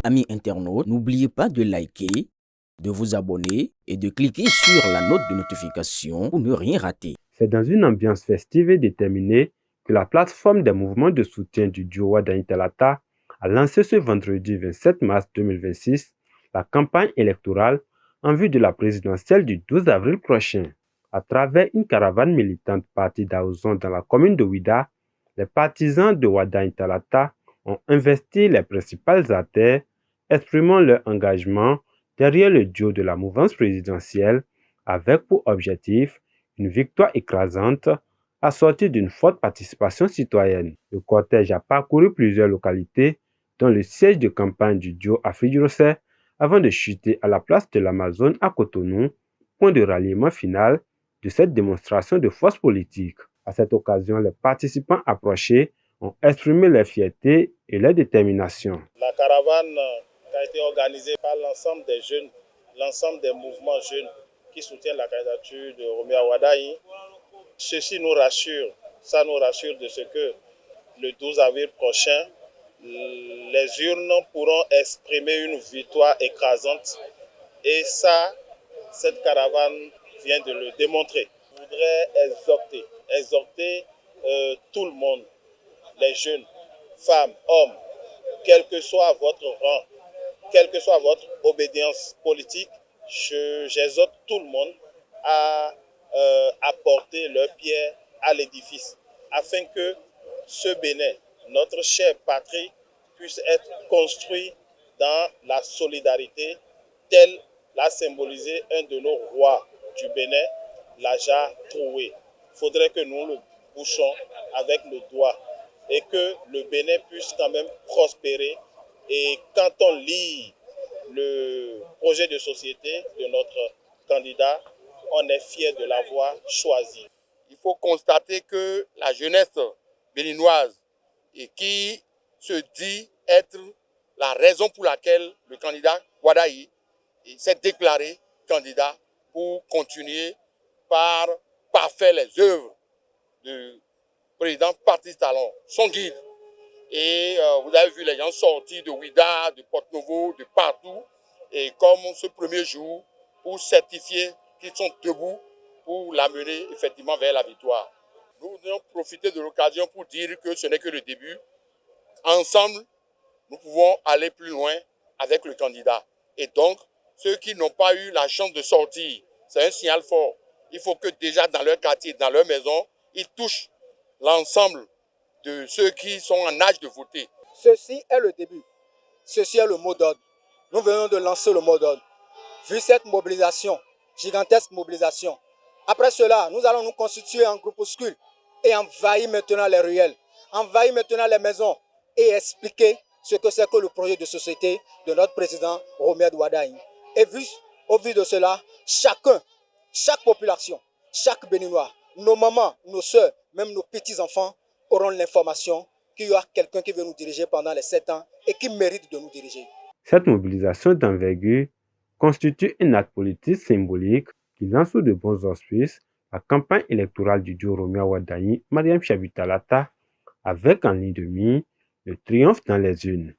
Amis internautes, n'oubliez pas de liker, de vous abonner et de cliquer sur la note de notification pour ne rien rater. C'est dans une ambiance festive et déterminée que la plateforme des mouvements de soutien du duo Wadaini Talata a lancé ce vendredi 27 mars 2026 la campagne électorale en vue de la présidentielle du 12 avril prochain. À travers une caravane militante partie d'Aouzon dans la commune de Ouida, les partisans de Wadaini Talata ont investi les principales artères, exprimant leur engagement derrière le duo de la mouvance présidentielle avec pour objectif une victoire écrasante assortie d'une forte participation citoyenne. Le cortège a parcouru plusieurs localités, dont le siège de campagne du duo à Fidjirosé, avant de chuter à la place de l'Amazone à Cotonou, point de ralliement final de cette démonstration de force politique. À cette occasion, les participants approchés ont exprimé leur fierté et leur détermination. La caravane a été organisée par l'ensemble des jeunes, l'ensemble des mouvements jeunes qui soutiennent la candidature de Romia Wadaini. Ceci nous rassure, ça nous rassure de ce que le 12 avril prochain, les urnes pourront exprimer une victoire écrasante. Et ça, cette caravane vient de le démontrer. Je voudrais exhorter tout le monde, les jeunes, femmes, hommes, quel que soit votre rang, quelle que soit votre obédience politique, j'exhorte tout le monde à apporter leur pierre à l'édifice, afin que ce Bénin, notre chère patrie, puisse être construit dans la solidarité, telle l'a symbolisé un de nos rois du Bénin, l'Aja Troué. Il faudrait que nous le bouchons avec le doigt et que le Bénin puisse quand même prospérer. Et quand on lit le projet de société de notre candidat, on est fier de l'avoir choisi. Il faut constater que la jeunesse béninoise, et qui se dit être la raison pour laquelle le candidat Wadaini s'est déclaré candidat pour continuer par parfaire les œuvres du président Patrice Talon, son guide. Et vous avez vu les gens sortir de Ouida, de Porto-Novo, de partout, et comme ce premier jour, pour certifier qu'ils sont debout pour l'amener effectivement vers la victoire. Nous allons profiter de l'occasion pour dire que ce n'est que le début. Ensemble, nous pouvons aller plus loin avec le candidat. Et donc, ceux qui n'ont pas eu la chance de sortir, c'est un signal fort. Il faut que déjà dans leur quartier, dans leur maison, ils touchent l'ensemble de ceux qui sont en âge de voter. Ceci est le début. Ceci est le mot d'ordre. Nous venons de lancer le mot d'ordre. Vu cette mobilisation, gigantesque mobilisation, après cela, nous allons nous constituer en groupuscule et envahir maintenant les ruelles, envahir maintenant les maisons et expliquer ce que c'est que le projet de société de notre président Romia Wadaini. Et au vu de cela, chacun, chaque population, chaque Béninois, nos mamans, nos soeurs, même nos petits-enfants auront l'information qu'il y aura quelqu'un qui veut nous diriger pendant les 7 ans et qui mérite de nous diriger. Cette mobilisation d'envergure constitue un acte politique symbolique qui lance sous de bons auspices la campagne électorale du duo Romia Wadaini Mariam Chabi Talata avec en ligne de mire le triomphe dans les urnes.